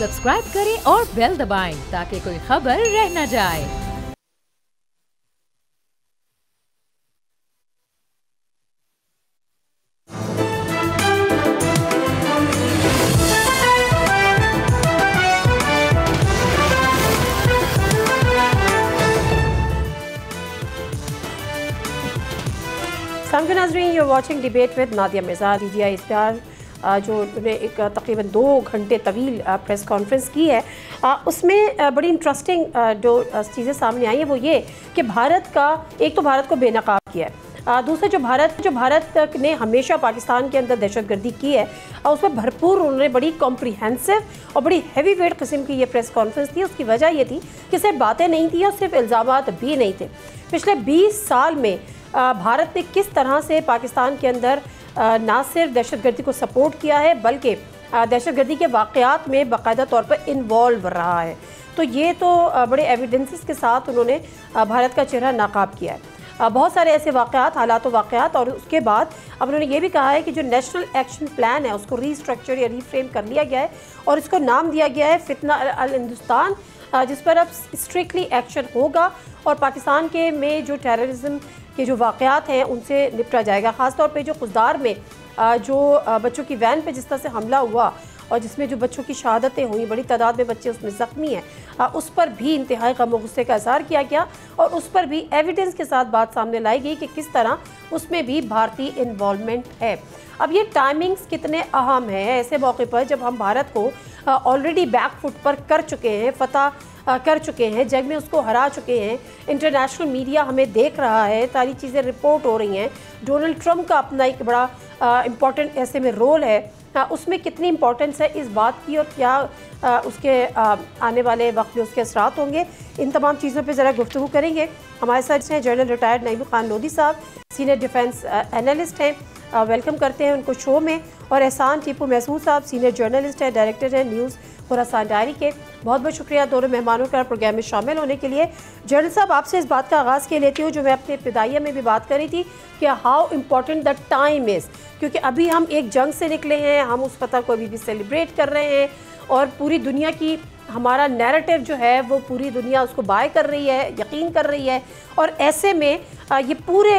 Subscribe करें और bell दबाएं ताकि कोई खबर रह न जाए। नाज़रीन, you watching debate with Nadia Mirza. DGI इख्तियार जो उन्होंने एक तकरीबन 2 घंटे तवील प्रेस कॉन्फ्रेंस की है, उसमें बड़ी इंटरेस्टिंग जो चीज़ें सामने आई हैं वो ये कि भारत का एक तो भारत को बेनकाब किया है, दूसरा जो भारत ने हमेशा पाकिस्तान के अंदर दहशतगर्दी की है और उसमें भरपूर उन्होंने बड़ी कॉम्प्रिहेंसिव और बड़ी हैवी वेट किस्म की ये प्रेस कॉन्फ्रेंस थी। उसकी वजह ये थी कि सिर्फ बातें नहीं थी और सिर्फ इल्ज़ामात भी नहीं थे। पिछले 20 साल में भारत ने किस तरह से पाकिस्तान के अंदर ना सिर्फ दहशतगर्दी को सपोर्ट किया है बल्कि दहशतगर्दी के वाक़यात में बाकायदा तौर पर इन्वॉल्व रहा है। तो ये तो बड़े एविडेंसेस के साथ उन्होंने भारत का चेहरा नाकाब किया है। बहुत सारे ऐसे वाक़यात, हालात व वाक़यात, और उसके बाद अब उन्होंने ये भी कहा है कि जो नेशनल एक्शन प्लान है उसको रीस्ट्रक्चर या रीफ्रेम कर लिया गया है और इसको नाम दिया गया है फितना अल हिंदुस्तान, जिस पर अब स्ट्रिक्टली एक्शन होगा और पाकिस्तान के में जो टेररिज्म के जो वाक़यात हैं उनसे निपटा जाएगा। ख़ास तौर पे जो खुशदार में जो बच्चों की वैन पे जिस तरह से हमला हुआ और जिसमें जो बच्चों की शहादतें हुई, बड़ी तादाद में बच्चे उसमें ज़ख्मी हैं, उस पर भी इंतहाई गम और गुस्से का इज़हार किया गया और उस पर भी एविडेंस के साथ बात सामने लाई गई कि किस तरह उसमें भी भारतीय इन्वॉल्वमेंट है। अब ये टाइमिंग्स कितने अहम हैं ऐसे मौके पर जब हम भारत को ऑलरेडी बैक फुट पर कर चुके हैं, फतह कर चुके हैं, जंग में उसको हरा चुके हैं, इंटरनेशनल मीडिया हमें देख रहा है, सारी चीज़ें रिपोर्ट हो रही हैं, डोनाल्ड ट्रंप का अपना एक बड़ा इम्पॉर्टेंट ऐसे में रोल है, उसमें कितनी इम्पोर्टेंस है इस बात की और क्या उसके आने वाले वक्त में उसके असरात होंगे, इन तमाम चीज़ों पे ज़रा गुफ्तगू करेंगे। हमारे साथ हैं जनरल रिटायर्ड नईम खान लोधी साहब, सीनियर डिफेंस एनालिस्ट हैं, वेलकम करते हैं उनको शो में, और एहसान टीपू महसूद साहब सीनियर जर्नलिस्ट हैं, डायरेक्टर हैं न्यूज़ खुरासान डायरी के। बहुत बहुत शुक्रिया दोनों मेहमानों का प्रोग्राम में शामिल होने के लिए। जनरल साहब, आपसे इस बात का आगाज़ के लेती हूँ जो मैं अपने इब्तिदाइया में भी बात करी थी कि how important the time is, क्योंकि अभी हम एक जंग से निकले हैं, हम उस फतह को अभी भी सेलिब्रेट कर रहे हैं और पूरी दुनिया की हमारा नैरेटिव जो है वो पूरी दुनिया उसको बाय कर रही है, यकीन कर रही है, और ऐसे में ये पूरे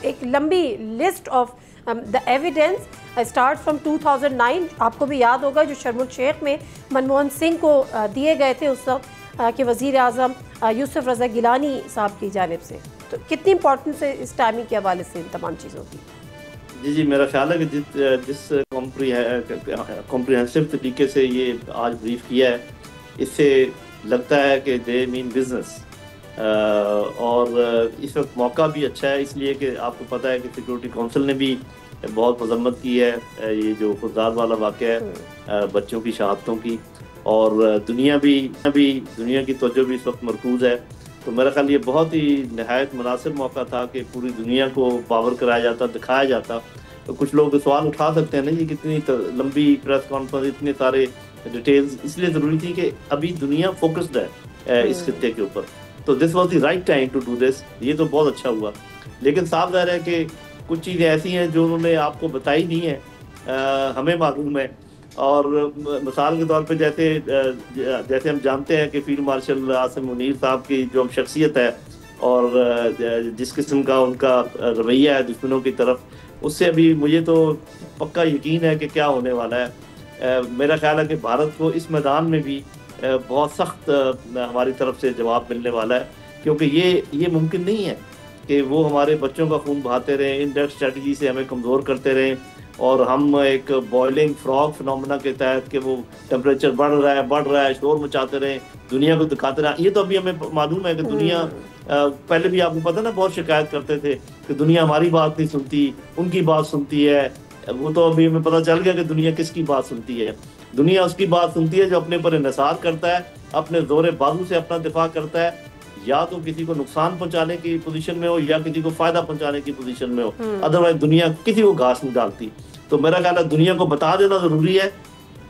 एक लंबी list of the evidence start from 2009, आपको भी याद होगा जो शर्म उल शेख में मनमोहन सिंह को दिए गए थे उस वक्त के वज़ीर आज़म यूसुफ रज़ा गिलानी साहब की जानिब से। तो कितनी इंपॉर्टेंस है इस टाइमिंग के हवाले से इन तमाम चीज़ों की? जी, मेरा ख्याल है कि जिस कॉम्प्रिहेंसिव तरीके से ये आज ब्रीफ किया है, इससे लगता है कि दे मीन बिजनेस, और इस वक्त मौका भी अच्छा है इसलिए कि आपको पता है कि सिक्योरिटी काउंसिल ने भी बहुत मजम्मत की है ये जो खुदार वाला वाक़या है बच्चों की शहादतों की, और दुनिया की तवज्जो भी इस वक्त मरकूज़ है। तो मेरा ख्याल ये बहुत ही नहायत मुनासिब मौका था कि पूरी दुनिया को पावर कराया जाता, दिखाया जाता। तो कुछ लोग तो सवाल उठा सकते हैं ना, ये कितनी लंबी प्रेस कॉन्फ्रेंस, इतने सारे डिटेल्स, इसलिए ज़रूरी थी कि अभी दुनिया फोकस्ड है इस खित्ते के ऊपर। तो this was the right time to do this, ये तो बहुत अच्छा हुआ। लेकिन साफ ज़ाहिर है कि कुछ चीज़ें ऐसी हैं जो उन्होंने आपको बताई नहीं है, हमें मालूम है। और मिसाल के तौर पे जैसे हम जानते हैं कि फील्ड मार्शल आसिम मुनीर साहब की जो हम शख्सियत है और जिस किस्म का उनका रवैया है दुश्मनों की तरफ, उससे अभी मुझे तो पक्का यकीन है कि क्या होने वाला है। मेरा ख्याल है कि भारत को इस मैदान में भी बहुत सख्त हमारी तरफ से जवाब मिलने वाला है, क्योंकि ये मुमकिन नहीं है कि वो हमारे बच्चों का खून बहाते रहें, इनडायरेक्ट स्ट्रेटजी से हमें कमज़ोर करते रहें और हम एक बॉइलिंग फ्रॉग फिनोमेना के तहत कि वो टेम्परेचर बढ़ रहा है शोर मचाते रहें, दुनिया को दिखाते रहें। ये तो अभी हमें मालूम है कि दुनिया पहले भी आपको पता ना बहुत शिकायत करते थे कि दुनिया हमारी बात नहीं सुनती, उनकी बात सुनती है। वो तो अभी हमें पता चल गया कि दुनिया किसकी बात सुनती है। दुनिया उसकी बात सुनती है जो अपने पर इन्हिसार करता है, अपने जोरे बाजू से अपना दिफा करता है, या तो किसी को नुकसान पहुंचाने की पोजीशन में हो या किसी को फायदा पहुंचाने की पोजीशन में हो। अदरवाइज दुनिया किसी को घास नहीं डालती। तो मेरा ख्याल है दुनिया को बता देना जरूरी है,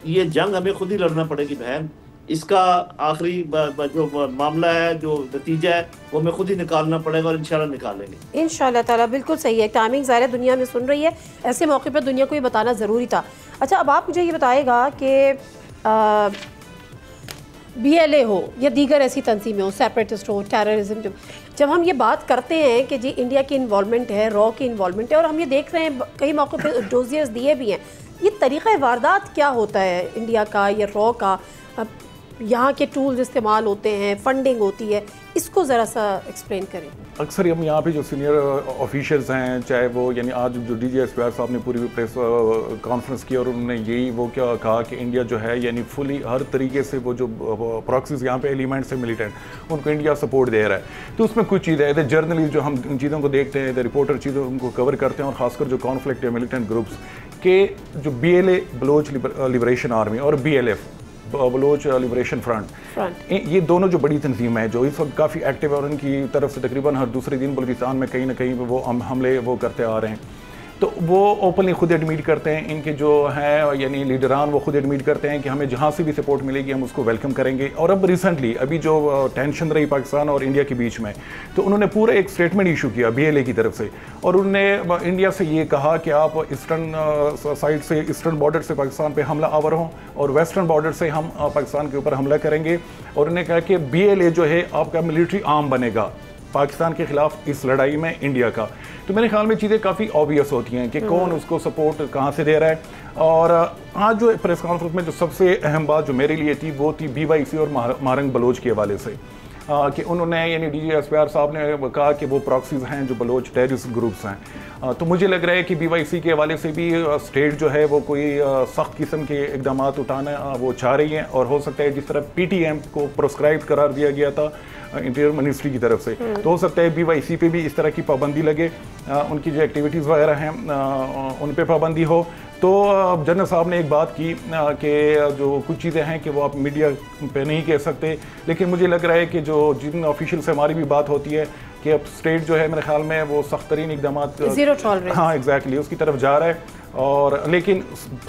ये जंग हमें खुद ही लड़ना पड़ेगी बहन। इसका आखिरी जो मामला है, जो नतीजा है, वो हमें खुद ही निकालना पड़ेगा और इंशाल्लाह निकालेंगे इंशाल्लाह ताला। बिल्कुल सही है, टाइमिंग ज़ाहिर दुनिया में सुन रही है, ऐसे मौके पर दुनिया को ये बताना ज़रूरी था। अच्छा, अब आप मुझे ये बताएगा कि BLA हो या दीगर ऐसी तंजीमें हो, सेपरेटिस्ट हो, टेररिज्म, जब हम ये बात करते हैं कि जी इंडिया की इन्वॉल्वमेंट है, रॉ की इन्वॉल्वमेंट है, और हम ये देख रहे हैं कई मौक़ों पे डोजियर्स दिए भी हैं, ये तरीक़ा वारदात क्या होता है इंडिया का या रॉ का? यहाँ के टूल्स इस्तेमाल होते हैं, फंडिंग होती है, इसको ज़रा सा एक्सप्लेन करें। अक्सर हम यहाँ पे जो सीनियर ऑफिशियल्स हैं, चाहे वो यानी आज जो DG SPR साहब ने पूरी प्रेस कॉन्फ्रेंस की और उन्होंने यही वो क्या कहा कि इंडिया जो है यानी फुली हर तरीके से वो जो प्रॉक्सीज यहाँ पे एलिमेंट्स है मिलिटेंट उनको इंडिया सपोर्ट दे रहा है। तो उसमें कुछ चीज़ें है, जर्नलिस्ट जो हम इन चीज़ों को देखते हैं, रिपोर्टर चीज़ों उनको कवर करते हैं, और ख़ासकर जो कॉन्फ्लिक्ट है मिलिटेंट ग्रुप्स के, जो BLA बलोच लिबरेशन आर्मी और BLF बलोच लिबरेशन फ्रंट, ये दोनों जो बड़ी तंजीम है जो इस वक्त काफ़ी एक्टिव है और उनकी तरफ से तकरीबन हर दूसरे दिन बलूचिस्तान में कहीं ना कहीं वो हमले वो करते आ रहे हैं, तो वो ओपनली खुद एडमिट करते हैं, इनके जो हैं यानी लीडरान वो खुद एडमिट करते हैं कि हमें जहाँ से भी सपोर्ट मिलेगी हम उसको वेलकम करेंगे। और अब रिसेंटली अभी जो टेंशन रही पाकिस्तान और इंडिया के बीच में, तो उन्होंने पूरा एक स्टेटमेंट इशू किया BLA की तरफ से, और उन्होंने इंडिया से ये कहा कि आप ईस्टर्न साइड से, ईस्टर्न बॉर्डर से पाकिस्तान पे हमला आवर हों और वेस्टर्न बॉर्डर से हम पाकिस्तान के ऊपर हमला करेंगे, और उन्होंने कहा कि BLA जो है आपका मिलिट्री आर्म बनेगा पाकिस्तान के खिलाफ इस लड़ाई में इंडिया का। तो मेरे ख्याल में चीज़ें काफ़ी ऑब्वियस होती हैं कि कौन उसको सपोर्ट कहाँ से दे रहा है। और आज जो प्रेस कॉन्फ्रेंस में जो सबसे अहम बात जो मेरे लिए थी वो थी BYC और मारंग बलोच के हवाले से, कि उन्होंने यानी DG SPR साहब ने कहा कि वो प्रॉक्सीज हैं जो बलोच टेररिस्ट ग्रुप्स हैं। तो मुझे लग रहा है कि BYC के हवाले से भी स्टेट जो है वो कोई सख्त किस्म के इकदाम उठाना वो चाह रही हैं, और हो सकता है जिस तरह PTM को प्रोस्क्राइब करार दिया गया था इंटीरियर मिनिस्ट्री की तरफ से, तो हो सकता है BYC पे भी इस तरह की पाबंदी लगे, उनकी जो एक्टिविटीज़ वगैरह हैं उन पे पाबंदी हो। तो जनरल साहब ने एक बात की कि जो कुछ चीज़ें हैं कि वो आप मीडिया पे नहीं कह सकते, लेकिन मुझे लग रहा है कि जो जिन ऑफिशियल से हमारी भी बात होती है कि अब स्टेट जो है मेरे ख्याल में वो सख्त तरीन इकदाम, ज़ीरो टॉलरेंस, हाँ एग्जैक्टली उसकी तरफ जा रहा है। और लेकिन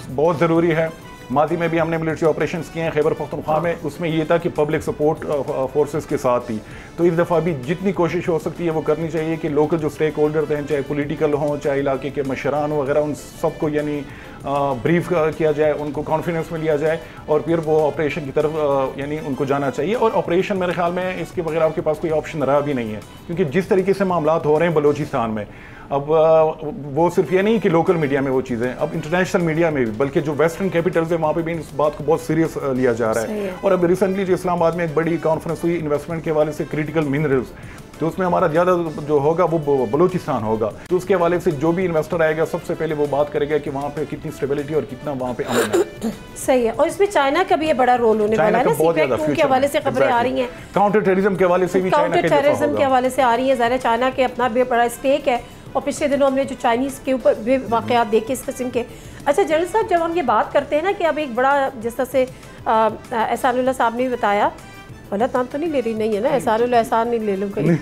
बहुत ज़रूरी है, मादी में भी हमने मिलिट्री ऑपरेशंस किए हैं खैबर पख्तूनख्वा में, उसमें ये था कि पब्लिक सपोर्ट फोर्सेस के साथ थी। तो इस दफ़ा भी जितनी कोशिश हो सकती है वो करनी चाहिए कि लोकल जो स्टेक होल्डर हैं, चाहे पॉलिटिकल हों चाहे इलाके के मशरान वगैरह, उन सबको यानी ब्रीफ किया जाए, उनको कॉन्फिडेंस में लिया जाए, और फिर वो ऑपरेशन की तरफ यानी उनको जाना चाहिए। और ऑपरेशन मेरे ख्याल में इसके बगैर आपके पास कोई ऑप्शन रहा भी नहीं है, क्योंकि जिस तरीके से मामलात हो रहे हैं बलूचिस्तान में, अब वो सिर्फ ये नहीं कि लोकल मीडिया में वो चीज़ें, अब इंटरनेशनल मीडिया में भी, बल्कि जो वेस्टर्न कैपिटल्स है वहाँ पे भी इस बात को बहुत सीरियस लिया जा रहा है। और अब रिसेंटली जो इस्लामाबाद में एक बड़ी कॉन्फ्रेंस हुई इन्वेस्टमेंट के हवाले से क्रिटिकल मिनरल्स, तो उसमें हमारा ज़्यादा जो होगा वो बलूचिस्तान होगा। तो उसके हवाले से जो भी इन्वेस्टर आएगा सबसे पहले वो बात करेगा कि वहाँ पे कितनी स्टेबिलिटी और कितना वहाँ पे अमन है। सही है। और इसमें चाइना का भी ये बड़ा रोल होने वाला है ना, सीपेक 2 के हवाले से खबरें आ रही हैं, काउंटर टेररिज्म के हवाले से भी, काउंटर टेररिज्म के हवाले से आ रही है। ज़ाहिर है चाइना के अपना भी बड़ा स्टेक है, और पिछले दिनों हमने जो चाइनीज़ के ऊपर भी वाक़यात देखे इस किस्म के। अच्छा जनरल साहब, जब हम ये बात करते हैं ना कि अब एक बड़ा, जिस तरह से एहसानुल्लाह साहब ने भी बताया, गलत नाम तो नहीं ले रही, नहीं है ना, एहसानुल्लाह, एहसान नहीं ले लूँ कहीं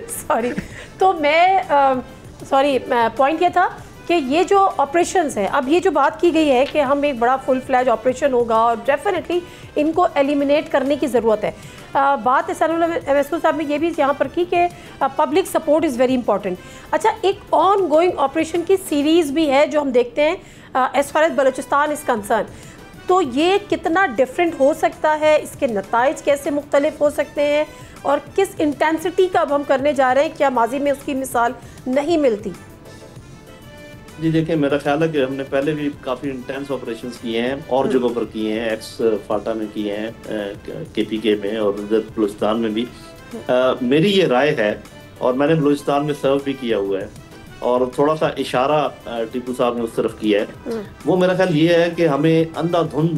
सॉरी। तो मैं सॉरी, पॉइंट ये था कि ये जो ऑपरेशंस हैं, अब ये जो बात की गई है कि हम एक बड़ा फुल फ्लैज ऑपरेशन होगा और डेफिनेटली इनको एलिमिनेट करने की ज़रूरत है। बात एहसानुल्लाह साहब ने ये भी यहाँ पर की कि public support is very important. अच्छा, एक ऑन गोइंग ऑपरेशन की सीरीज़ भी है जो हम देखते हैं as far as Balochistan is concern, तो ये कितना डिफरेंट हो सकता है, इसके नताइज कैसे मुख्तलिफ हो सकते हैं, और किस इंटेंसिटी का अब हम करने जा रहे हैं, क्या माजी में उसकी मिसाल नहीं मिलती? जी देखिए, मेरा ख्याल है कि हमने पहले भी काफ़ी इंटेंस ऑपरेशंस किए हैं और जगहों पर किए हैं, एक्स फाटा में किए हैं, KPK में और उधर बलूचिस्तान में भी। मेरी ये राय है, और मैंने बलूचिस्तान में सर्व भी किया हुआ है, और थोड़ा सा इशारा टीपू साहब ने उस तरफ किया है, वो मेरा ख्याल ये है कि हमें अंधाधुंध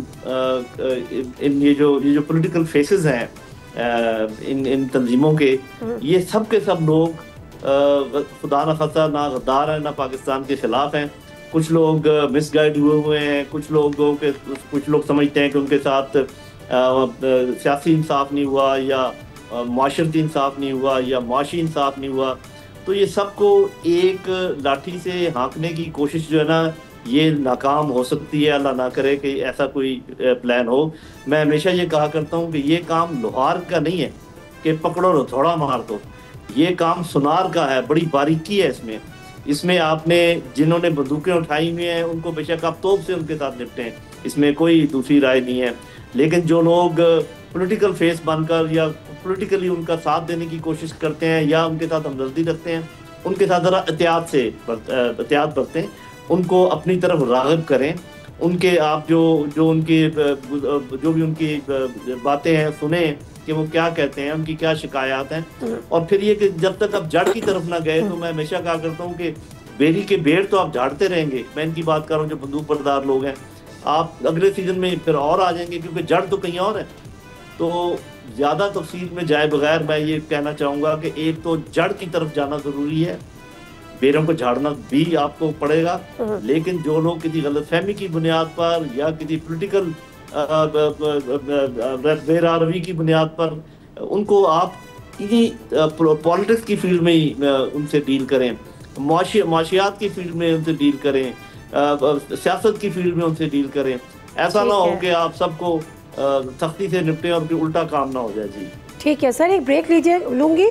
ये जो पॉलिटिकल फेसेस हैं इन तंजीमों के, ये सब के सब लोग खुदा न खास्ता ना गद्दार हैं ना पाकिस्तान के खिलाफ हैं। कुछ लोग मिसगाइड हुए हैं, कुछ लोग समझते हैं कि उनके साथ सियासी इंसाफ नहीं हुआ या माशरती इंसाफ नहीं हुआ या माशी इंसाफ नहीं हुआ। तो ये सबको एक लाठी से हाँकने की कोशिश जो है ना, ये नाकाम हो सकती है। अल्लाह ना करे कि ऐसा कोई प्लान हो। मैं हमेशा ये कहा करता हूँ कि ये काम लोहार का नहीं है कि पकड़ो लो थोड़ा मार दो, ये काम सुनार का है, बड़ी बारीकी है इसमें आपने जिन्होंने बंदूकें उठाई हुई हैं उनको बेशक आप तोप से उनके साथ निपटें, इसमें कोई दूसरी राय नहीं है। लेकिन जो लोग पॉलिटिकल फेस बनकर या पॉलिटिकली उनका साथ देने की कोशिश करते हैं या उनके साथ हमदर्दी रखते हैं, उनके साथ ज़रा एहतियात बरतें, उनको अपनी तरफ राग़िब करें, उनके आप जो भी उनकी बातें हैं सुने कि वो क्या कहते हैं, उनकी क्या शिकायत हैं। और फिर ये कि जब तक आप जड़ की तरफ ना गए, तो मैं हमेशा कहा करता हूँ कि बेरी के बेर तो आप झाड़ते रहेंगे, मैं इनकी बात कर रहा हूँ जो बंदूक बरदार लोग हैं, आप अगले सीजन में फिर और आ जाएंगे क्योंकि जड़ तो कहीं और है। तो ज़्यादा तफसील में जाए बगैर मैं ये कहना चाहूँगा कि एक तो जड़ की तरफ जाना ज़रूरी है, बेरों को झाड़ना भी आपको पड़ेगा, लेकिन जो लोग किसी गलतफहमी की बुनियाद पर या किसी पॉलिटिकल बेरारवी की बुनियाद पर, उनको आप पॉलिटिक्स की फील्ड में ही उनसे डील करें, माशियात की फील्ड में उनसे डील करें, सियासत की फील्ड में उनसे डील करें। ऐसा ना हो कि आप सबको सख्ती से निपटें और फिर उल्टा काम ना हो जाए। जी ठीक है सर, एक ब्रेक लूँगी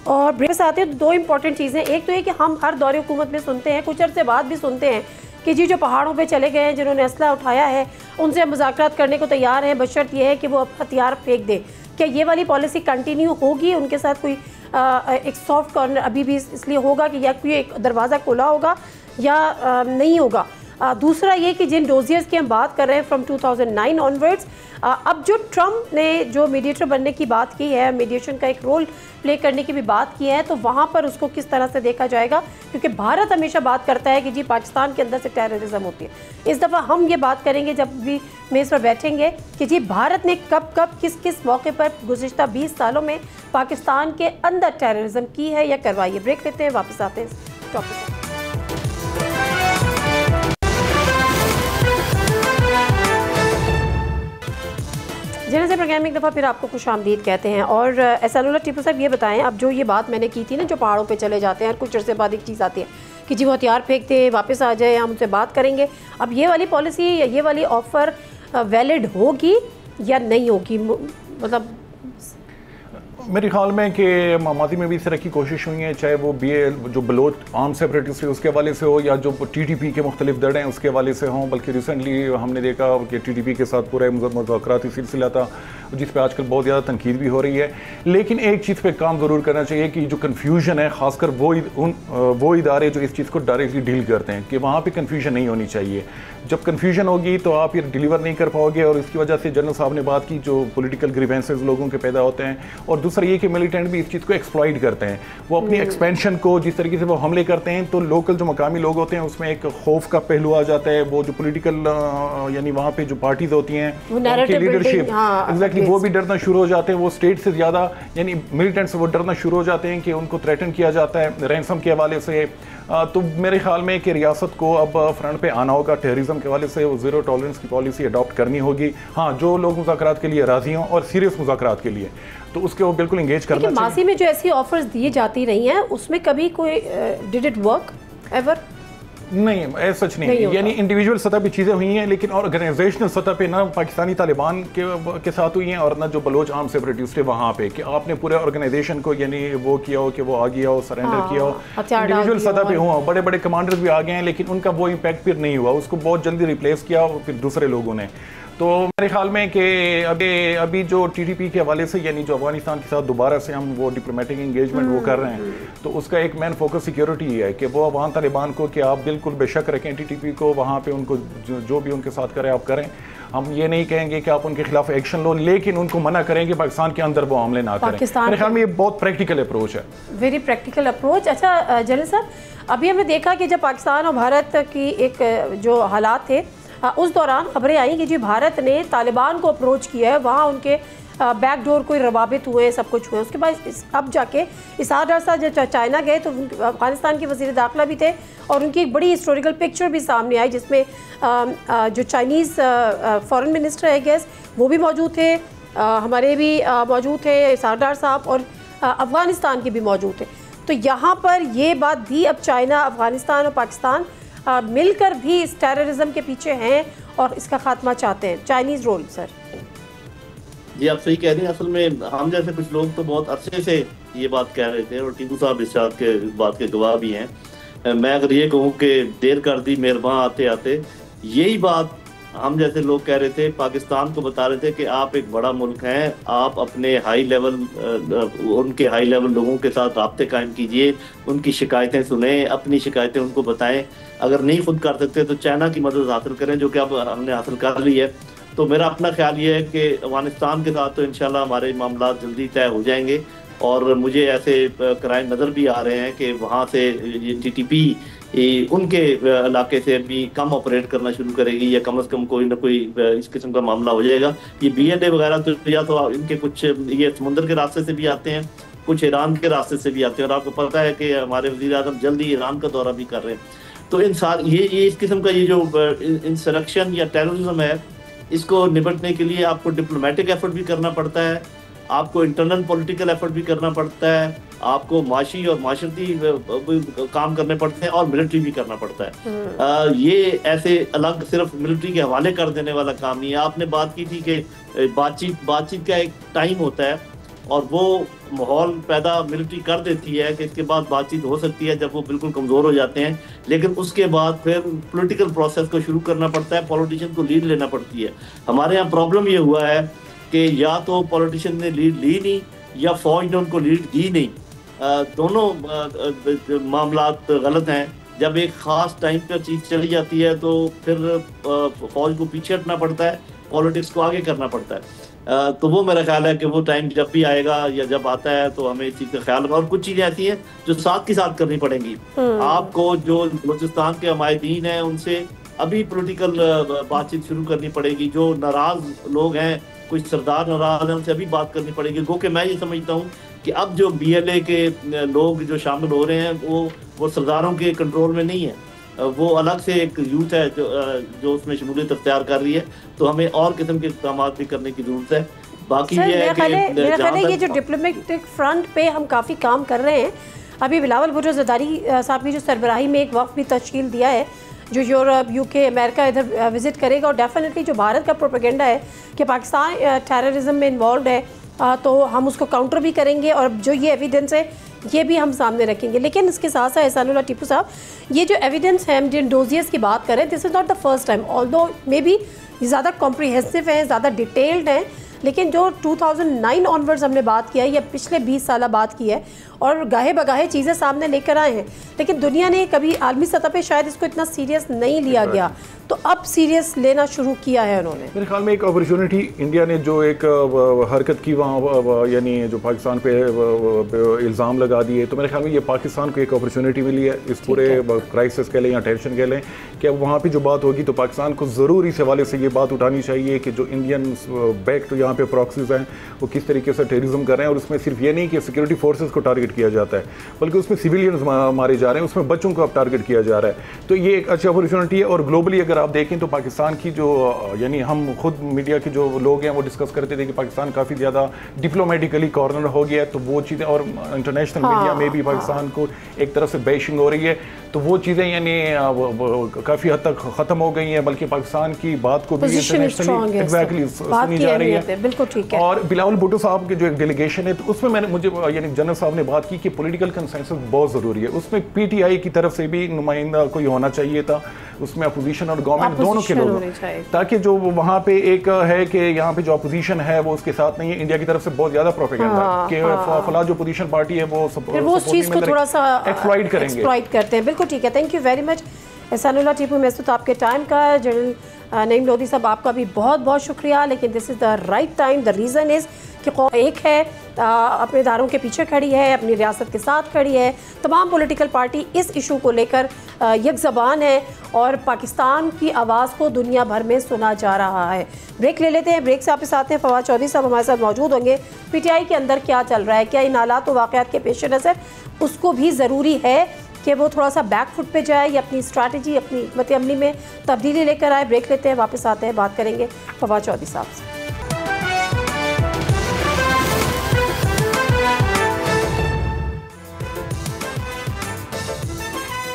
और ब्रेक से आते हैं तो दो इम्पॉर्टेंट चीज़ें। एक तो ये कि हम हर दौरे हुकूमत में सुनते हैं, कुछ अर्से बाद भी सुनते हैं कि जी जो पहाड़ों पे चले गए हैं, जिन्होंने असला उठाया है, उनसे मुज़ाकरात करने को तैयार हैं, बशर्त ये है कि वो हथियार फेंक दें। क्या ये वाली पॉलिसी कंटिन्यू होगी? उनके साथ कोई एक सॉफ्ट कॉर्नर अभी भी इसलिए होगा कि या कोई एक दरवाज़ा खोला होगा या नहीं होगा? दूसरा ये कि जिन डोजियर्स की हम बात कर रहे हैं फ्रॉम 2009 ऑनवर्ड्स, अब जो ट्रम्प ने जो मीडिएटर बनने की बात की है, मीडिएशन का एक रोल प्ले करने की भी बात की है, तो वहाँ पर उसको किस तरह से देखा जाएगा? क्योंकि भारत हमेशा बात करता है कि जी पाकिस्तान के अंदर से टेररिज्म होती है। इस दफ़ा हम ये बात करेंगे जब भी मेज़ पर बैठेंगे कि जी भारत ने कब किस किस मौके पर गुज़िश्ता 20 सालों में पाकिस्तान के अंदर टेररिज्म की है या करवाई है। ब्रेक लेते हैं, वापस आते हैं इस टॉपिक। जैसे प्रोग्राम में एक दफ़ा फिर आपको खुशामदीद कहते हैं। और एहसानुल्लाह टीपू साहब ये बताएं, अब जो ये बात मैंने की थी ना, जो पहाड़ों पे चले जाते हैं और कुछ अर्से बाद एक चीज़ आती है कि जी वो हथियार फेंकते हैं, वापस आ जाए, हम उनसे बात करेंगे। अब ये वाली पॉलिसी या ये वाली ऑफ़र वैलिड होगी या नहीं होगी? मतलब मेरे ख्याल में कि माजी में भी इस तरह की कोशिश हुई है, चाहे वो जो बलोच आर्म सेपरेटिस्ट है उसके हवाले से हो या जो TTP के मुख्तलिफ दड़ हैं उसके हवाले से हों। बल्कि रिसेंटली हमने देखा कि TTP के साथ पूरा मुज़ाकराती सिलसिला था जिस पे आजकल बहुत ज़्यादा तनकीद भी हो रही है। लेकिन एक चीज़ पे काम ज़रूर करना चाहिए कि जो कन्फ्यूजन है, ख़ासकर वो इदारे जो इस चीज़ को डायरेक्टली डील करते हैं, कि वहाँ पर कन्फ्यूजन नहीं होनी चाहिए। जब कन्फ्यूजन होगी तो आप ये डिलीवर नहीं कर पाओगे, और इसकी वजह से जनरल साहब ने बात की जो पॉलिटिकल ग्रीवेंसेस लोगों के पैदा होते हैं। और दूसरा ये कि मिलिटेंट भी इस चीज़ को एक्सप्लॉइट करते हैं, वो अपनी एक्सपेंशन को जिस तरीके से वो हमले करते हैं, तो लोकल जो मकामी लोग होते हैं उसमें एक खौफ का पहलू आ जाता है। वो जो पॉलिटिकल यानी वहाँ पे जो पार्टीज होती हैं उनकी लीडरशिप, एग्जैक्टली वो भी डरना शुरू हो जाते हैं। वो स्टेट से ज़्यादा यानी मिलिटेंट से वो डरना शुरू हो जाते हैं कि उनको थ्रेटन किया जाता है रैंसम के हवाले से। तो मेरे ख्याल में कि रियासत को अब फ्रंट पे आना होगा टेररिज्म के हवाले से, वो ज़ीरो टॉलरेंस की पॉलिसी अडॉप्ट करनी होगी। हाँ, जो लोग मुज़ाकरात के लिए राज़ी हों और सीरियस मुज़ाकरात के लिए, तो उसके वो बिल्कुल इंगेज करना चाहिए। माजी में जो ऐसी ऑफर्स दी जाती रही हैं उसमें कभी कोई डिड इट वर्क एवर? नहीं, ऐसा सच नहीं, यानी इंडिविजुअल सतह पे चीज़ें हुई हैं, लेकिन ऑर्गेनाइजेशनल सतह पे ना पाकिस्तानी तालिबान के साथ हुई हैं और ना जो बलोच आर्म सेपरेटिस्ट है वहाँ पे, कि आपने पूरे ऑर्गेनाइजेशन को यानी वो किया हो कि वो आ गया हो, सरेंडर किया हो। इंडिविजुअल सतह पे हुआ, बड़े बड़े कमांडर्स भी आ गए हैं, लेकिन उनका वो इम्पैक्ट फिर नहीं हुआ, उसको बहुत जल्दी रिप्लेस किया फिर दूसरे लोगों ने। तो मेरे ख्याल में कि अभी जो TTP के हवाले से यानी जो अफगानिस्तान के साथ दोबारा से हम वो डिप्लोमेटिक इंगेजमेंट वो कर रहे हैं, तो उसका एक मेन फोकस सिक्योरिटी ही है कि वो अफगान तालिबान को कि आप बिल्कुल बेशक रखें TTP को, वहाँ पे उनको जो भी उनके साथ करें आप करें। हम ये नहीं कहेंगे कि आप उनके खिलाफ एक्शन लो, लेकिन उनको मना करें कि पाकिस्तान के अंदर वो हमले ना करें। मेरे ख्याल में ये बहुत प्रैक्टिकल अप्रोच है, वेरी प्रैक्टिकल अप्रोच। अच्छा जनरल साहब, अभी हमने देखा कि जब पाकिस्तान और भारत की एक जो हालात थे उस दौरान खबरें आई कि जी भारत ने तालिबान को अप्रोच किया है, वहाँ उनके बैकडोर कोई रवाबित हुए, सब कुछ हुए। उसके बाद अब जाके इसार डार साहब जब चाइना गए तो अफगानिस्तान के वज़ीर दाखिला भी थे और उनकी एक बड़ी हिस्टोरिकल पिक्चर भी सामने आई जिसमें जो चाइनीज़ फॉरेन मिनिस्टर है गेस वो भी मौजूद थे, हमारे भी मौजूद थे इसार डार साहब, और अफ़गानिस्तान के भी मौजूद थे। तो यहाँ पर ये बात भी अब चाइना, अफ़गानिस्तान और पाकिस्तान मिलकर भी इस टेररिज्म के पीछे हैं और इसका खात्मा चाहते हैं। Chinese role sir? जी आप सही कह रही हैं। असल में हम जैसे कुछ लोग तो बहुत अरसे से ये बात कह रहे थे और टीपू साहब इस बात के गवाह भी हैं। मैं अगर ये कहूँ कि देर कर दी मेहरबान आते आते, यही बात हम जैसे लोग कह रहे थे, पाकिस्तान को बता रहे थे कि आप एक बड़ा मुल्क हैं, आप अपने हाई लेवल उनके हाई लेवल लोगों के साथ राब्ते कायम कीजिए, उनकी शिकायतें सुने, अपनी शिकायतें उनको बताएं। अगर नहीं खुद कर सकते तो चाइना की मदद हासिल करें, जो कि अब हमने हासिल कर ली है। तो मेरा अपना ख्याल ये है कि अफगानिस्तान के साथ तो इंशाल्लाह हमारे मामला जल्दी तय हो जाएंगे। और मुझे ऐसे क्राइम नज़र भी आ रहे हैं कि वहाँ से ये TTP उनके इलाके से भी कम ऑपरेट करना शुरू करेगी, या कम से कम कोई ना कोई इस किस्म का मामला हो जाएगा। ये BNA वगैरह तो या तो इनके कुछ ये समुंदर के रास्ते से भी आते हैं, कुछ ईरान के रास्ते से भी आते हैं। और आपको पता है कि हमारे वज़ीर आज़म जल्दी ईरान का दौरा भी कर रहे हैं। तो ये इस किस्म का ये जो इंसरेक्शन या टेररिज्म है, इसको निपटने के लिए आपको डिप्लोमेटिक एफर्ट भी करना पड़ता है, आपको इंटरनल पॉलिटिकल एफर्ट भी करना पड़ता है, आपको माशी और माशरती काम करने पड़ते हैं, और मिलिट्री भी करना पड़ता है। ये ऐसे अलग सिर्फ मिलिट्री के हवाले कर देने वाला काम नहीं है। आपने बात की थी कि बातचीत का एक टाइम होता है, और वो माहौल पैदा मिलिट्री कर देती है कि इसके बाद बातचीत हो सकती है जब वो बिल्कुल कमज़ोर हो जाते हैं। लेकिन उसके बाद फिर पॉलिटिकल प्रोसेस को शुरू करना पड़ता है, पॉलिटिशियन को लीड लेना पड़ती है। हमारे यहाँ प्रॉब्लम ये हुआ है कि या तो पॉलिटिशियन ने लीड ली नहीं, या फौज ने उनको लीड दी नहीं। दोनों मामला गलत हैं। जब एक ख़ास टाइम पर चीज़ चली जाती है तो फिर फौज को पीछे हटना पड़ता है, पॉलिटिक्स को आगे करना पड़ता है। तो वो मेरा ख्याल है कि वो टाइम जब भी आएगा या जब आता है तो हमें इस चीज़ का ख्याल रखना। और कुछ चीज़ें ऐसी हैं जो साथ के साथ करनी पड़ेंगी। आपको जो बलूचिस्तान के हमायतीन हैं उनसे अभी पॉलिटिकल बातचीत शुरू करनी पड़ेगी। जो नाराज़ लोग हैं, कुछ सरदार नाराज़ हैं, उनसे अभी बात करनी पड़ेगी। गो कि मैं ये समझता हूँ कि अब जो BLA के लोग जो शामिल हो रहे हैं वो सरदारों के कंट्रोल में नहीं है, वो अलग से एक यूथ है जो उसमें शमूलियत अख्तियार कर रही है। तो हमें और किस्म के इक़दाम भी करने की ज़रूरत है। बाकी ये है कि मेरा ख्याल है ये जो डिप्लोमेटिक फ्रंट पे हम काफ़ी काम कर रहे हैं। अभी बिलावल भुट्टो ज़रदारी साहब की जो सरबराही में एक वक्त भी तश्कील दिया है, जो यूरोप, UK, अमेरिका इधर विज़िट करेगा। और डेफिनेटली जो भारत का प्रोपेगेंडा है कि पाकिस्तान टेररिज्म में इन्वॉल्व है, तो हम उसको काउंटर भी करेंगे, और जो ये एविडेंस है ये भी हम सामने रखेंगे। लेकिन इसके साथ साथ एहसानुल्लाह टीपू साहब, ये जो एविडेंस है, हम जिन डोजियर्स की बात करें, this is not the first time, although may be ज़्यादा कॉम्प्रिहेंसिव है, ज़्यादा डिटेल्ड है। लेकिन जो 2009 ऑनवर्ड्स हमने बात किया है, या पिछले 20 साल बात की है, और गाहे बगाहे चीज़ें सामने लेकर आए हैं। लेकिन दुनिया ने कभी आलमी सतह पे शायद इसको इतना सीरियस नहीं लिया गया, तो अब सीरियस लेना शुरू किया है उन्होंने। मेरे ख्याल में एक अपॉर्चुनिटी इंडिया ने जो एक हरकत की वहाँ, यानी जो पाकिस्तान पे इल्ज़ाम लगा दिए, तो मेरे ख्याल में ये पाकिस्तान को एक अपॉर्चुनिटी मिली है इस पूरे क्राइसिस के लिए या टेंशन के लिए, कि अब वहाँ पे जो बात होगी तो पाकिस्तान को ज़रूर इस हवाले से ये बात उठानी चाहिए कि जो इंडियन बैक्ड यहाँ पे प्रॉक्सीज हैं वो किस तरीके से टेररिज्म कर रहे हैं। और उसमें सिर्फ ये नहीं कि सिक्योरिटी फोर्सेज को टारगेट किया जाता है, बल्कि उसमें सिविलियंस मारे जा रहे हैं, उसमें बच्चों को अब टारगेट किया जा रहा है। तो ये एक अच्छी अपॉर्चुनिटी है। और ग्लोबली अगर आप देखें तो पाकिस्तान की जो, यानी हम खुद मीडिया के जो लोग हैं वो डिस्कस करते थे कि पाकिस्तान काफ़ी ज़्यादा डिप्लोमेटिकली कॉर्नर हो गया है। तो वो चीज़ें, और इंटरनेशनल मीडिया में भी पाकिस्तान को एक तरफ से बैशिंग हो रही है, तो वो चीज़ें यानी काफ़ी हद तक ख़त्म हो गई हैं। बल्कि पाकिस्तान की बात को भी इंटरनेशनली एग्जैक्टली सुनी जा रही है। बिल्कुल ठीक है। और बिलावल भुट्टो साहब के जो एक डेलीगेशन है, तो उसमें मुझे यानी जनरल साहब ने बात की कि पॉलिटिकल कंसेंसस बहुत ज़रूरी है। उसमें PTI की तरफ से भी नुमाइंदा कोई होना चाहिए था, उसमें अपोजिशन और गवर्नमेंट दोनों के लोग, ताकि जो वहाँ पे एक है कि यहाँ पे जो अपोजिशन है वो उसके साथ नहीं है। इंडिया की तरफ से बहुत ज़्यादा प्रोपेगेंडा कि फला जो अपोजिशन पार्टी है वो उस चीज़ को थोड़ा सा एक्सप्लॉइट करेंगे, एक्सप्लॉइट करते हैं। बिल्कुल ठीक है। Thank you very much Ehsanullah Tipu Mehsud, आपके टाइम का। जनरल नईम लोधी साहब, आपका भी बहुत बहुत शुक्रिया। लेकिन this is the right time. The reason is कि कौम एक है, अपने इदारों के पीछे खड़ी है, अपनी रियासत के साथ खड़ी है। तमाम पॉलिटिकल पार्टी इस इशू को लेकर एक ज़बान है, और पाकिस्तान की आवाज़ को दुनिया भर में सुना जा रहा है। ब्रेक ले लेते हैं। ब्रेक से आपके साथ हैं फवाद चौधरी साहब हमारे साथ मौजूद होंगे। PTI के अंदर क्या चल रहा है, क्या इन हालात व वाक़यात के पेश नज़र उसको भी ज़रूरी है कि वो थोड़ा सा बैक फुट पे जाए, या अपनी स्ट्रैटेजी, अपनी हिकमत अमली में तब्दीली लेकर आए। ब्रेक लेते हैं, वापस आते हैं, बात करेंगे फवाद चौधरी साहब से।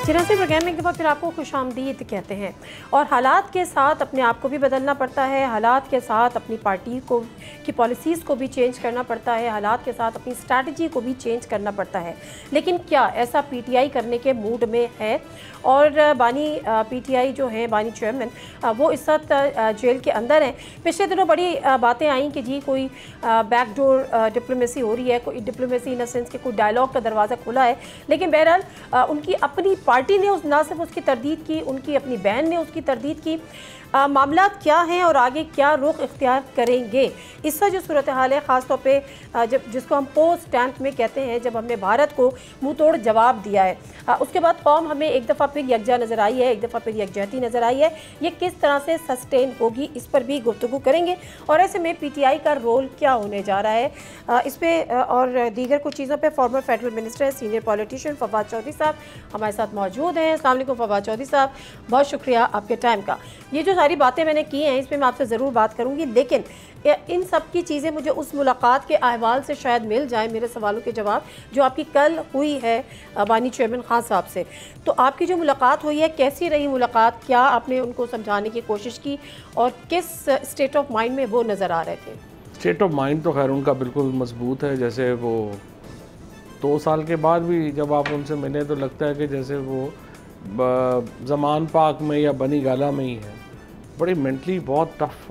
चिरासी प्रोग्राम में एक दफ़ा फिर आपको खुशामदीद कहते हैं। और हालात के साथ अपने आप को भी बदलना पड़ता है, हालात के साथ अपनी पार्टी को की पॉलिसीज़ को भी चेंज करना पड़ता है, हालात के साथ अपनी स्ट्रैटेजी को भी चेंज करना पड़ता है। लेकिन क्या ऐसा पीटीआई करने के मूड में है? और बानी पीटीआई जो है, बानी चेयरमैन, वो इस वक्त जेल के अंदर हैं। पिछले दिनों बड़ी बातें आई कि जी कोई बैकडोर डिप्लोमेसी हो रही है, कोई डिप्लोमेसी इन द सेंस कि कोई डायलॉग का दरवाज़ा खुला है। लेकिन बहरहाल उनकी अपनी पार्टी ने ना सिर्फ उसकी तरदीद की, उनकी अपनी बहन ने उसकी तरदीद की। मामला क्या हैं और आगे क्या रुख इख्तियार करेंगे, इसका जो सूरत हाल है, ख़ास तौर पे जब जिसको हम पोस्ट स्टैम्प में कहते हैं, जब हमने भारत को मुंह तोड़ जवाब दिया है, उसके बाद कौम हमें एक दफ़ा फिर यकजा नज़र आई है, एक दफ़ा फिर यकजहती नज़र आई है। ये किस तरह से सस्टेन होगी, इस पर भी गुफ्तगू करेंगे। और ऐसे में पीटीआई का रोल क्या होने जा रहा है, इस पर और दीगर कुछ चीज़ों पर former federal minister, senior politician Fawad Chaudhry साहब हमारे साथ मौजूद हैं। अस्सलाम वालेकुम फवाद चौधरी साहब, बहुत शुक्रिया आपके टाइम का। ये जो सारी बातें मैंने की हैं, इसमें मैं आपसे ज़रूर बात करूँगी, लेकिन इन सब की चीज़ें मुझे उस मुलाकात के अहवाल से शायद मिल जाए, मेरे सवालों के जवाब जो आपकी कल हुई है बानी चेयरमैन खान साहब से। तो आपकी जो मुलाकात हुई है, कैसी रही मुलाकात? क्या आपने उनको समझाने की कोशिश की और किस स्टेट ऑफ माइंड में वो नज़र आ रहे थे? स्टेट ऑफ माइंड तो खैर उनका बिल्कुल मजबूत है। जैसे वो 2 साल के बाद भी जब आप उनसे मिले तो लगता है कि जैसे वो ज़मान पाक में या बनी गाला में ही है। बड़ी मेंटली बहुत टफ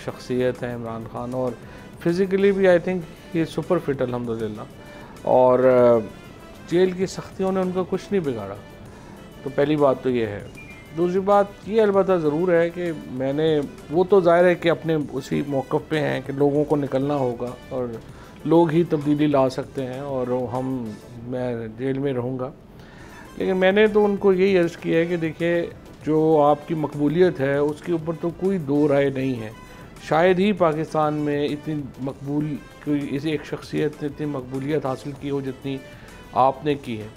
शख्सियत है इमरान खान, और फिज़िकली भी आई थिंक ये सुपर फिट अल्हम्दुलिल्लाह। और जेल की सख्तियों ने उनका कुछ नहीं बिगाड़ा। तो पहली बात तो ये है। दूसरी बात ये अलबत्ता ज़रूर है कि मैंने वो तो ज़ाहिर है कि अपने उसी मौक़िफ़ पे हैं कि लोगों को निकलना होगा और लोग ही तब्दीली ला सकते हैं, और मैं जेल में रहूँगा। लेकिन मैंने तो उनको यही अर्ज़ किया है कि देखिए, जो आपकी मकबूलियत है उसके ऊपर तो कोई दो राय नहीं है। शायद ही पाकिस्तान में इतनी मकबूल कोई इसी एक शख्सियत ने इतनी मकबूलियत हासिल की हो जितनी आपने की है।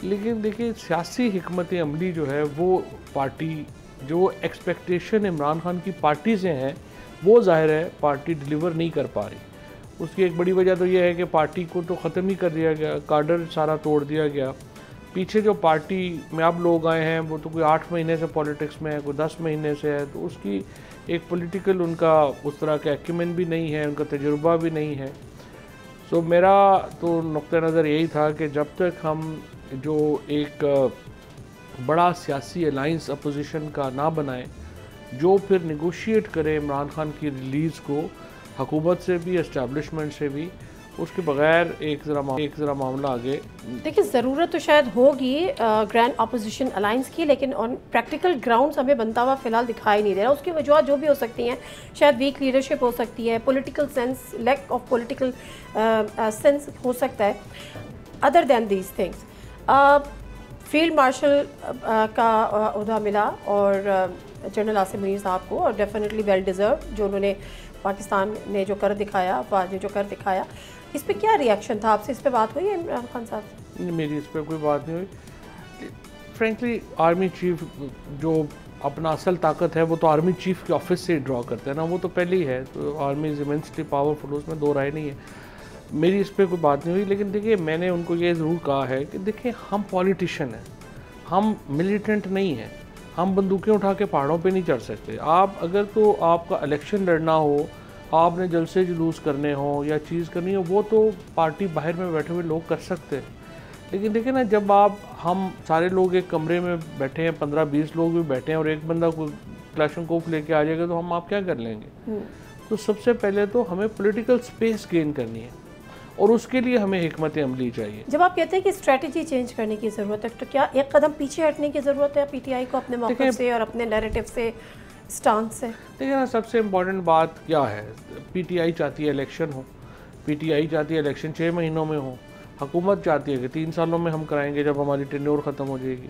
लेकिन देखिए, सियासी हिकमत अमली जो है वो पार्टी, जो एक्सपेक्टेशन इमरान खान की पार्टी से हैं, वो ज़ाहिर है पार्टी डिलीवर नहीं कर पा रही। उसकी एक बड़ी वजह तो ये है कि पार्टी को तो ख़त्म ही कर दिया गया, काडर सारा तोड़ दिया गया। पीछे जो पार्टी में अब लोग आए हैं वो तो कोई 8 महीने से पॉलिटिक्स में है, कोई 10 महीने से है, तो उसकी एक पॉलिटिकल उनका उस तरह का एक्यूमेंट भी नहीं है, उनका तजुर्बा भी नहीं है। सो मेरा तो नुक्ता नज़र यही था कि जब तक हम जो एक बड़ा सियासी अलाइंस अपोजिशन का ना बनाएं, जो फिर निगोशिएट करे इमरान खान की रिलीज़ को हुकूमत से भी, इस्टेब्लिशमेंट से भी, उसके बगैर एक ज़रा मामला आगे। देखिए, ज़रूरत तो शायद होगी ग्रैंड अपोजिशन अलायंस की, लेकिन ऑन प्रैक्टिकल ग्राउंड्स हमें बनता हुआ फ़िलहाल दिखाई नहीं दे रहा। उसकी वजह जो भी हो सकती हैं, शायद वीक लीडरशिप हो सकती है, political sense, lack of political sense हो सकता है। Other than these things, field marshal का ओहदा मिला और जनरल आसिम मुनीर साहब को, और डेफिनेटली वेल डिज़र्व जो उन्होंने पाकिस्तान ने जो कर दिखाया, अफवाज ने जो कर दिखाया। इस पे क्या रिएक्शन था? आपसे इस पे बात हुई है इमरान खान साहब? मेरी इस पर कोई बात नहीं हुई। फ्रेंकली आर्मी चीफ जो अपना असल ताकत है वो तो आर्मी चीफ के ऑफिस से ड्रॉ करते हैं ना, वो तो पहले ही है। तो आर्मी इज़ इमेंसली पावरफुल, उसमें दो राय नहीं है। मेरी इस पर कोई बात नहीं हुई। लेकिन देखिए, मैंने उनको ये ज़रूर कहा है कि देखिए, हम पॉलिटिशियन हैं, हम मिलिटेंट नहीं हैं, हम बंदूकें उठा के पहाड़ों पे नहीं चढ़ सकते। आप अगर तो आपका इलेक्शन लड़ना हो, आपने जलसे जुलूस करने हो या चीज़ करनी हो, वो तो पार्टी बाहर में बैठे हुए लोग कर सकते हैं। लेकिन देखिए ना, जब हम सारे लोग एक कमरे में बैठे हैं, 15-20 लोग भी बैठे हैं, और एक बंदा कोई क्लाशनकोफ लेके आ जाएगा तो हम आप क्या कर लेंगे? तो सबसे पहले तो हमें पॉलिटिकल स्पेस गेन करनी है, और उसके लिए हमें हिकमत अमली चाहिए। जब आप कहते हैं कि स्ट्रेटजी चेंज करने की ज़रूरत है, तो क्या एक कदम पीछे हटने की ज़रूरत है पीटीआई को अपने मौक़िफ़ से और अपने नैरेटिव से, स्टांस से? देखिए ना, सबसे इम्पॉर्टेंट बात क्या है, पीटीआई चाहती है इलेक्शन हो, पीटीआई चाहती है इलेक्शन 6 महीनों में हो, हुकूमत चाहती है कि 3 सालों में हम कराएंगे जब हमारी टेन्योर ख़त्म हो जाएगी।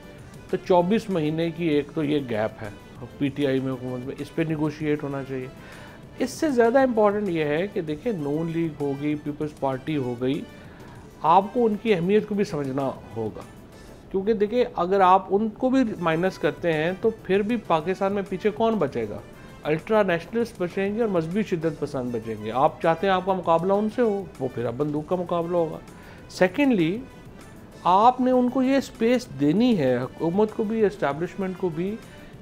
तो 24 महीने की एक तो ये गैप है पीटीआई में, हुकूमत में, इस पर निगोशिएट होना चाहिए। इससे ज़्यादा इम्पॉर्टेंट ये है कि देखिए, नून लीग हो गई, पीपल्स पार्टी हो गई, आपको उनकी अहमियत को भी समझना होगा। क्योंकि देखिए, अगर आप उनको भी माइनस करते हैं तो फिर भी पाकिस्तान में पीछे कौन बचेगा? अल्ट्रा नेशनलिस्ट बचेंगे और मजहबी शिद्दत पसंद बचेंगे। आप चाहते हैं आपका मुकाबला उनसे हो, वो फिर अब बंदूक का मुकाबला होगा। सेकेंडली, आपने उनको ये स्पेस देनी है, हुकूमत को भी, इस्टेब्लिशमेंट को भी,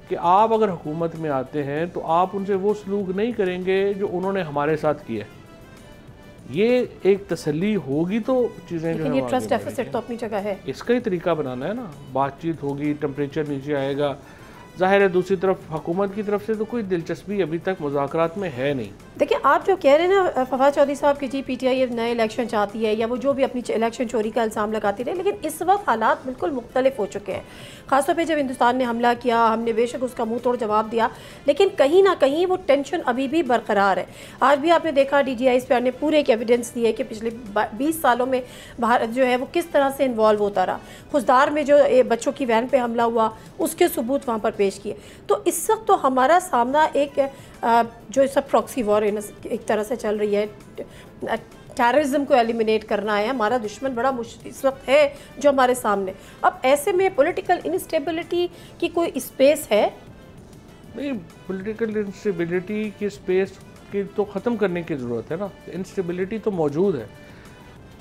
कि आप अगर हुकूमत में आते हैं तो आप उनसे वो सलूक नहीं करेंगे जो उन्होंने हमारे साथ किया। ये एक तसल्ली होगी तो चीज़ें जो है ये ट्रस्ट डेफिसिट तो अपनी जगह है, इसका ही तरीका बनाना है ना। बातचीत होगी, टेम्परेचर नीचे आएगा। ज़ाहिर है दूसरी तरफ हुकूमत की तरफ से तो कोई दिलचस्पी अभी तक मुज़ाकरात में है नहीं। देखिए आप जो कह रहे हैं ना फवाद चौधरी साहब कि जी पीटीआई नए इलेक्शन चाहती है या वो जो भी अपनी इलेक्शन चोरी का इल्ज़ाम लगाती रहे, लेकिन इस वक्त हालात बिल्कुल मुख्तलिफ हो चुके हैं। ख़ासतौर पे जब हिंदुस्तान ने हमला किया, हमने बेशक उसका मुंह तोड़ जवाब दिया, लेकिन कहीं ना कहीं वो टेंशन अभी भी बरकरार है। आज भी आपने देखा DGI ने पूरे एक एविडेंस दिए कि पिछले 20 सालों में भारत जो है वो किस तरह से इन्वॉल्व होता रहा। खुशदार में जो बच्चों की वैन पर हमला हुआ उसके सबूत वहाँ पर पेश किए। तो इस वक्त तो हमारा सामना एक जो सब प्रॉक्सी वॉर एक तरह से चल रही है, टेररिज्म को एलिमिनेट करना है, हमारा दुश्मन बड़ा इस वक्त है जो हमारे सामने। अब ऐसे में पॉलिटिकल इंस्टेबिलिटी की कोई स्पेस है? नहीं, पॉलिटिकल इंस्टेबिलिटी की स्पेस की तो ख़त्म करने की ज़रूरत है ना। इंस्टेबिलिटी तो मौजूद है।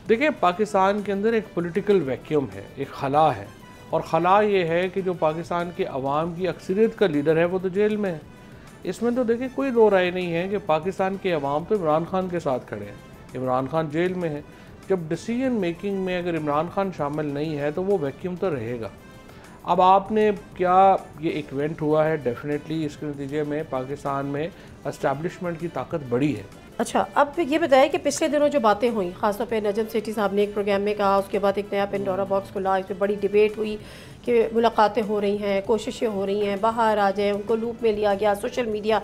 देखिए पाकिस्तान के अंदर एक पॉलिटिकल वैक्यूम है, एक खला है, और खला ये है कि जो पाकिस्तान के अवाम की अक्सरियत का लीडर है वो तो जेल में है। इसमें तो देखिए कोई दो राय नहीं है कि पाकिस्तान के अवाम तो इमरान खान के साथ खड़े हैं। इमरान खान जेल में है। जब डिसीजन मेकिंग में अगर इमरान खान शामिल नहीं है तो वो वैक्यूम तो रहेगा। अब आपने क्या, ये एक इवेंट हुआ है, डेफिनेटली इसके नतीजे में पाकिस्तान में एस्टैब्लिशमेंट की ताकत बढ़ी है। अच्छा, अब ये बताएं कि पिछले दिनों जो बातें हुई, खासतौर पे नजम सेठी साहब ने एक प्रोग्राम में कहा, उसके बाद एक नया पेंडोरा बॉक्स खुला, इस पर बड़ी डिबेट हुई कि मुलाकातें हो रही हैं, कोशिशें हो रही हैं, बाहर आ जाए, उनको लूप में लिया गया, सोशल मीडिया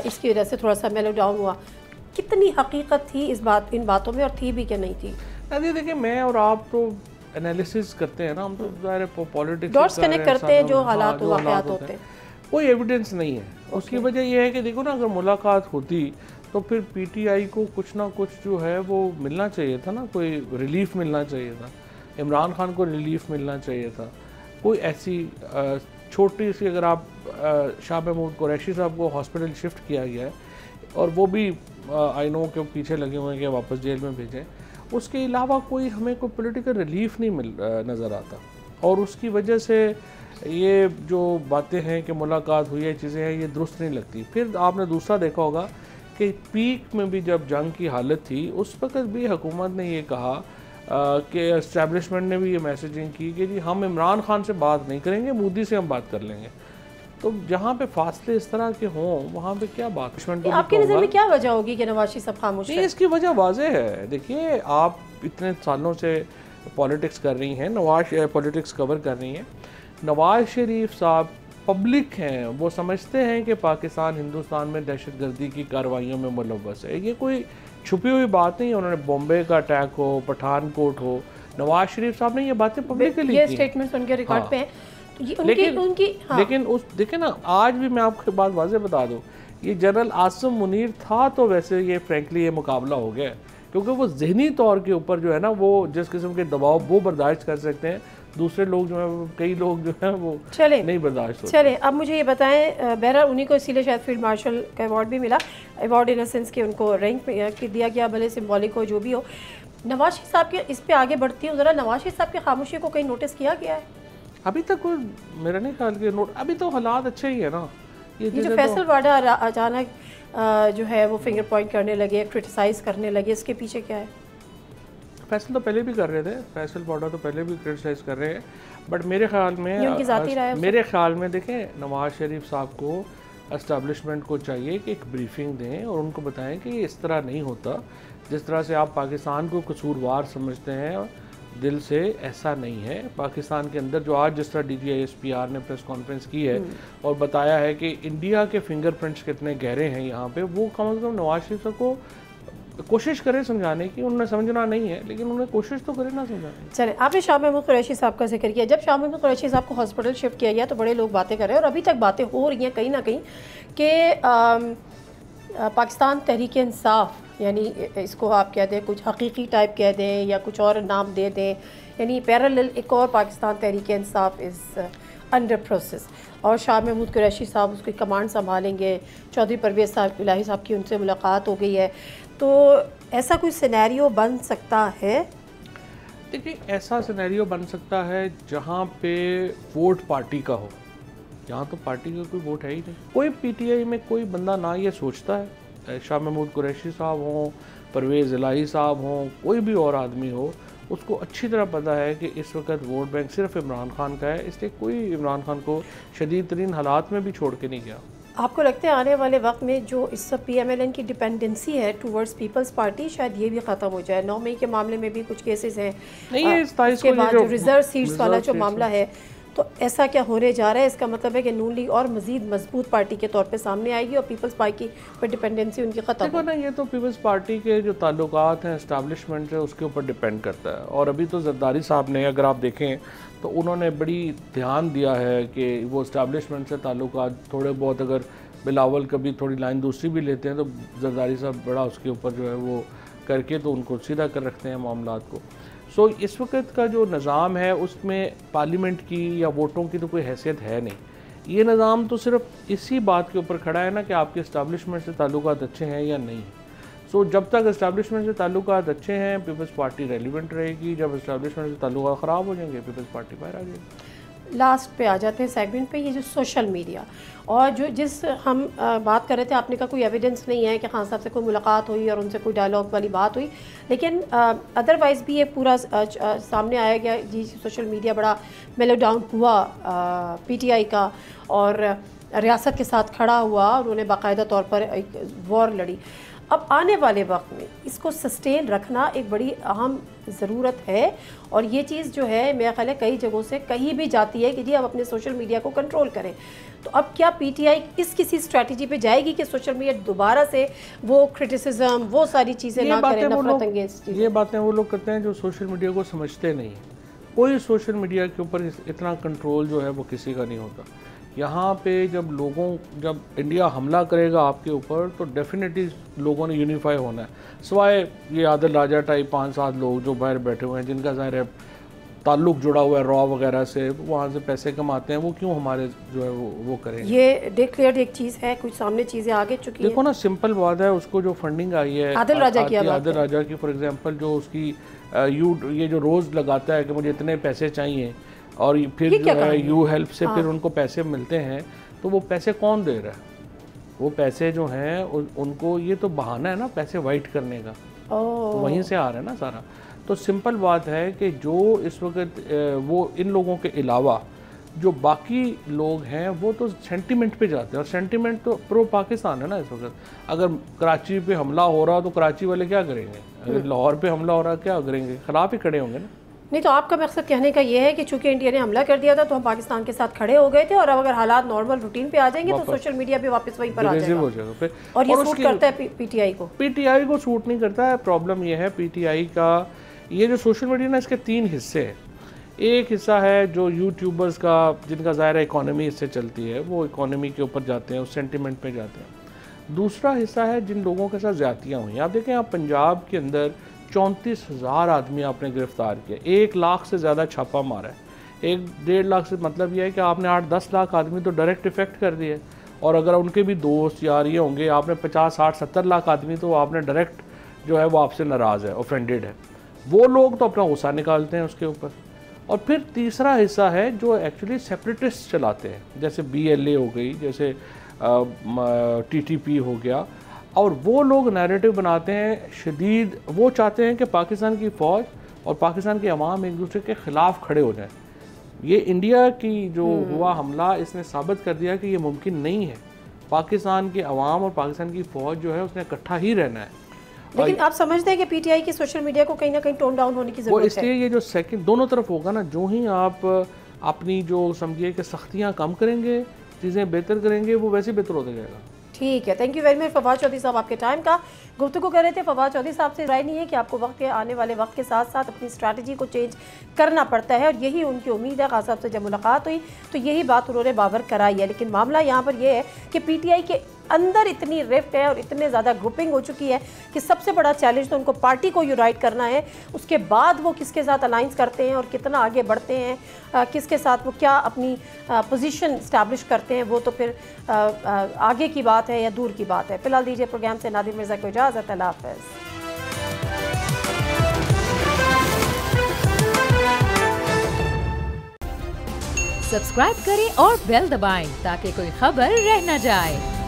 इसकी वजह से थोड़ा सा मेलो डाउन हुआ। कितनी हकीकत थी इन बातों में, और थी भी कि नहीं थी? अरे देखिए, मैं और आप तो एनालिसिस करते हैं ना, हम तो ज़ाहिर है पॉलिटिक्स डॉट्स कनेक्ट करते हैं, जो हालात वाक़यात होते हैं। कोई एविडेंस नहीं है। उसकी वजह यह है कि देखो ना, अगर मुलाकात होती तो फिर PTI को कुछ ना कुछ जो है वो मिलना चाहिए था ना, कोई रिलीफ मिलना चाहिए था, इमरान खान को रिलीफ मिलना चाहिए था। कोई ऐसी छोटी सी, अगर आप शाह महमूद कुरैशी साहब को हॉस्पिटल शिफ्ट किया गया है और वो भी आई नो के पीछे लगे हुए हैं कि वापस जेल में भेजें, उसके अलावा कोई हमें कोई पॉलिटिकल रिलीफ नहीं नज़र आता। और उसकी वजह से ये जो बातें हैं कि मुलाकात हुई है, चीज़ें हैं, ये दुरुस्त नहीं लगती। फिर आपने दूसरा देखा होगा कि पीक में भी जब जंग की हालत थी उस वक्त भी हुकूमत ने ये कहा कि इस्टेब्लिशमेंट ने भी ये मैसेजिंग की कि जी हम इमरान खान से बात नहीं करेंगे, मोदी से हम बात कर लेंगे। तो जहाँ पे फासले इस तरह के हों वहाँ पे क्या बात? आपकी नज़र में क्या वजह होगी कि नवाज शरीफ साहब खामोश हैं? इसकी वजह वाज़ेह है। देखिए, आप इतने सालों से पॉलिटिक्स कर रही हैं, पॉलिटिक्स कवर कर रही हैं। नवाज शरीफ साहब पब्लिक हैं, वो समझते हैं कि पाकिस्तान हिंदुस्तान में दहशतगर्दी की कार्रवाइयों में मुलव्वस है। ये कोई छुपी हुई बात नहीं है। उन्होंने बॉम्बे का अटैक हो, पठानकोट हो, नवाज शरीफ साहब ने ये बातें पब्लिकली ये स्टेटमेंट्स उनके रिकॉर्ड पे हैं। लेकिन उस देखे ना, आज भी मैं आपको बात वाज़े बता दूं, ये जनरल आसिम मुनीर था तो वैसे ये फ्रैंकली ये मुकाबला हो गया, क्योंकि वो जहनी तौर के ऊपर जो है ना, वो जिस किस्म के दबाव वो बर्दाश्त कर सकते हैं, दूसरे लोग जो है, कई लोग जो है वो नहीं बर्दाश्त होते। चले, अब मुझे ये बताएं, बहरहाल उन्हीं को इसीलिए शायद फील्ड मार्शल का अवार्ड भी मिला, अवार्ड इन सेंस कि उनको रैंक दिया गया, भले सिम्बॉलिक हो, जो भी हो। नवाज शरीफ साहब के इस पे आगे बढ़ती हूँ ज़रा, नवाज शरीफ साहब की खामोशी को कहीं नोटिस किया गया है? अभी तक कोई मेरा नहीं ख्याल कि नोट, अभी तो हालात अच्छे ही है ना। ये जो फैसल वाडा अचानक जो है वो फिंगर पॉइंट करने लगे, क्रिटिसाइज़ करने लगे, इसके पीछे क्या है? फैसल तो पहले भी कर रहे थे, फैसल वाडा तो पहले भी क्रिटिसाइज़ कर रहे हैं, बट मेरे ख्याल में मेरे ख्याल में देखें, नवाज शरीफ साहब को एस्टेब्लिशमेंट को चाहिए कि एक ब्रीफिंग दें और उनको बताएं कि इस तरह नहीं होता, जिस तरह से आप पाकिस्तान को कसूरवार समझते हैं, दिल से ऐसा नहीं है। पाकिस्तान के अंदर जो आज जिस तरह DGI-SPR ने प्रेस कॉन्फ्रेंस की है और बताया है कि इंडिया के फिंगरप्रिंट्स कितने गहरे हैं यहाँ पे, वो कम से कम नवाज शरीफ साहब को कोशिश करें समझाने की। उन्होंने समझना नहीं है, लेकिन उन्होंने कोशिश तो करें ना समझाने। चले, आपने शाह महमूद कुरैशी साहब का जिक्र किया। जब शाह महमूद कुरैशी साहब को हॉस्पिटल शिफ्ट किया गया तो बड़े लोग बातें कर रहे हैं, और अभी तक बातें हो रही हैं कहीं ना कहीं कि पाकिस्तान तहरीक इंसाफ, यानी इसको आप कह दें कुछ हकीकी टाइप कह दें या कुछ और नाम दे दें, यानी पैरेलल एक और Pakistan Tehreek Insaf is under process, और शाह महमूद कुरैशी साहब उसकी कमांड संभालेंगे। चौधरी परवेज़ साहब इलाही साहब की उनसे मुलाकात हो गई है, तो ऐसा कोई सिनेरियो बन सकता है? देखिए, ऐसा सिनेरियो बन सकता है जहाँ पे वोट पार्टी का हो। यहाँ तो पार्टी का कोई वोट है ही नहीं। कोई पीटीआई में कोई बंदा ना ये सोचता है, शाह महमूद कुरैशी साहब हों, परवेज़ इलाही साहब हों, कोई भी और आदमी हो, उसको अच्छी तरह पता है कि इस वक्त वोट बैंक सिर्फ इमरान खान का है, इसलिए कोई इमरान खान को शदीद तरीन हालात में भी छोड़ के नहीं गया। आपको लगता है आने वाले वक्त में जो इस PMLN की डिपेंडेंसी है टूवर्ड्स पीपल्स पार्टी शायद ये भी ख़त्म हो जाए? 9 मई के मामले में भी कुछ केसेस हैं, नहीं है इसके बाद जो रिजर्व सीट्स वाला जो मामला है, तो ऐसा क्या होने जा रहा है? इसका मतलब है कि नून लीग और मजीद मजबूत पार्टी के तौर पे सामने आएगी और पीपल्स पार्टी पर डिपेंडेंसी उनकी ख़त्म। देखो ना, ये तो पीपल्स पार्टी के जो ताल्लुकात हैं एस्टैब्लिशमेंट से उसके ऊपर डिपेंड करता है। और अभी तो जरदारी साहब ने, अगर आप देखें तो उन्होंने बड़ी ध्यान दिया है कि वो एस्टैब्लिशमेंट से ताल्लुकात थोड़े बहुत, अगर बिलावल कभी थोड़ी लाइन दूसरी भी लेते हैं तो जरदारी साहब बड़ा उसके ऊपर जो है वो करके तो उनको सीधा कर रखते हैं मामलात को। सो इस वक्त का जो निज़ाम है उसमें पार्लियामेंट की या वोटों की तो कोई हैसियत है नहीं। ये निज़ाम तो सिर्फ इसी बात के ऊपर खड़ा है ना कि आपके इस्टेब्लिशमेंट से ताल्लुकात अच्छे हैं या नहीं। सो जब तक इस्टेब्लिशमेंट से ताल्लुकात अच्छे हैं पीपल्स पार्टी रेलिवेंट रहेगी, जब इस्टेब्लिशमेंट से ताल्लुकात ख़राब हो जाएंगे पीपल्स पार्टी बाहर आ जाएगी। लास्ट पे आ जाते हैं सेगमेंट पे, ये जो सोशल मीडिया और जो जिस हम बात कर रहे थे, आपने का कोई एविडेंस नहीं है कि खान साहब से कोई मुलाकात हुई और उनसे कोई डायलॉग वाली बात हुई, लेकिन अदरवाइज़ भी ये पूरा सामने आया गया जी सोशल मीडिया बड़ा मेलो डाउन हुआ PTI का और रियासत के साथ खड़ा हुआ, उन्होंने बाकायदा तौर पर एक वॉर लड़ी। अब आने वाले वक्त में इसको सस्टेन रखना एक बड़ी अहम ज़रूरत है और ये चीज़ जो है मेरा ख्याल है कई जगहों से कहीं भी जाती है कि जी अब अपने सोशल मीडिया को कंट्रोल करें। तो अब क्या PTI इस किसी स्ट्रैटेजी पे जाएगी कि सोशल मीडिया दोबारा से वो क्रिटिसिज्म, वो सारी चीज़ें ना करें, नफरत अंगेज चीज़ें? ये बातें वो लोग करते हैं जो सोशल मीडिया को समझते नहीं। कोई सोशल मीडिया के ऊपर इतना कंट्रोल जो है वो किसी का नहीं होता। यहाँ पे जब इंडिया हमला करेगा आपके ऊपर तो डेफिनेटली लोगों ने यूनिफाई होना है, सिवाय ये आदिल राजा टाइप 5-7 लोग जो बाहर बैठे हुए हैं जिनका ज़ाहिर है ताल्लुक जुड़ा हुआ है रॉ वगैरह से, वहाँ से पैसे कमाते हैं, वो क्यों हमारे जो है वो करेंगे? ये डिक्लेयर्ड एक चीज़ है, कुछ सामने चीज़ें आगे चुकी देखो ना, सिंपल बात है, उसको जो फंडिंग आई है आदिल राजा की फॉर एग्जांपल, जो उसकी ये जो रोज़ लगाता है कि मुझे इतने पैसे चाहिए और फिर जो है यू हेल्प से फिर उनको पैसे मिलते हैं, तो वो पैसे कौन दे रहा है? वो पैसे जो हैं उनको, ये तो बहाना है ना पैसे वाइट करने का, तो वहीं से आ रहा है ना सारा। तो सिंपल बात है कि जो इस वक्त वो इन लोगों के अलावा जो बाकी लोग हैं वो तो सेंटीमेंट पे जाते हैं, और सेंटीमेंट तो प्रो पाकिस्तान है ना इस वक्त। अगर कराची पे हमला हो रहा तो कराची वाले क्या करेंगे? अगर लाहौर पे हमला हो रहा क्या करेंगे? खिलाफ ही खड़े होंगे ना। नहीं, तो आपका मकसद कहने का ये है कि चूंकि इंडिया ने हमला कर दिया था तो हम पाकिस्तान के साथ खड़े हो गए थे, और अब अगर हालात नॉर्मल रूटीन पे आ जाएंगे तो सोशल मीडिया भी वापस वहीं पर आ जाएगा। और ये सूट करता है PTI को? PTI को सूट नहीं करता है। प्रॉब्लम ये है PTI का, ये जो सोशल मीडिया ना, इसके 3 हिस्से हैं। एक हिस्सा है जो यूट्यूबर्स का, जिनका ज़ाहिर है इकॉनमी इससे चलती है, वो इकॉनमी के ऊपर जाते हैं, उस सेंटिमेंट पे जाते हैं। दूसरा हिस्सा है जिन लोगों के साथ ज़्यादतियाँ हुई। आप देखें, आप पंजाब के अंदर 34,000 आदमी आपने गिरफ़्तार किया, 1 लाख से ज़्यादा छापा मारा है। 1-1.5 लाख से मतलब यह है कि आपने 8-10 लाख आदमी तो डायरेक्ट इफेक्ट कर दिए, और अगर उनके भी दोस्त यार ये होंगे, आपने 50-60-70 लाख आदमी तो आपने डायरेक्ट जो है वो आपसे नाराज़ है, ऑफेंडेड है। वो लोग तो अपना गुस्सा निकालते हैं उसके ऊपर। और फिर तीसरा हिस्सा है जो एक्चुअली सेपरेटिस्ट चलाते हैं, जैसे BLA हो गई, जैसे TTP हो गया, और वो लोग नैरेटिव बनाते हैं शदीद। वो चाहते हैं कि पाकिस्तान की फ़ौज और पाकिस्तान के अवाम एक दूसरे के ख़िलाफ़ खड़े हो जाएं। ये इंडिया की जो हुआ हमला, इसने साबित कर दिया कि ये मुमकिन नहीं है। पाकिस्तान के अवाम और पाकिस्तान की फ़ौज जो है उसने इकट्ठा ही रहना है। लेकिन आप समझते हैं कि PTI की सोशल मीडिया को कहीं ना कहीं टोन डाउन होने की ज़रूरत है? इसलिए ये जो सेकंड दोनों तरफ होगा ना, जो ही आप अपनी जो समझिए कि सख्तियाँ कम करेंगे, चीज़ें बेहतर करेंगे, वो वैसे बेहतर होता जाएगा। ठीक है, thank you very much Fawad Chaudhry साहब, आपके टाइम का गुफ्तगू कर रहे थे। फवाद चौधरी साहब से राय नहीं है कि आपको वक्त के आने वाले वक्त के साथ साथ अपनी स्ट्रैटेजी को चेंज करना पड़ता है, और यही उनकी उम्मीद है। खास साहब से जब मुलाकात हुई तो यही बात उन्होंने बावर कराई है। लेकिन मामला यहाँ पर यह है कि PTI के अंदर इतनी रिफ्ट है और इतने ज़्यादा ग्रुपिंग हो चुकी है कि सबसे बड़ा चैलेंज तो उनको पार्टी को यूनाइट करना है। उसके बाद वो किसके साथ अलाइंस करते हैं और कितना आगे बढ़ते हैं, किसके साथ वो क्या अपनी पोजीशन इस्टेब्लिश करते हैं, वो तो फिर आगे की बात है या दूर की बात है। फिलहाल दीजिए प्रोग्राम से नादिर मिर्ज़ा को इजाज़त। अल्लाह हाफ़िज़। सब्सक्राइब करें और बेल दबाएं ताकि कोई खबर रह न जाए।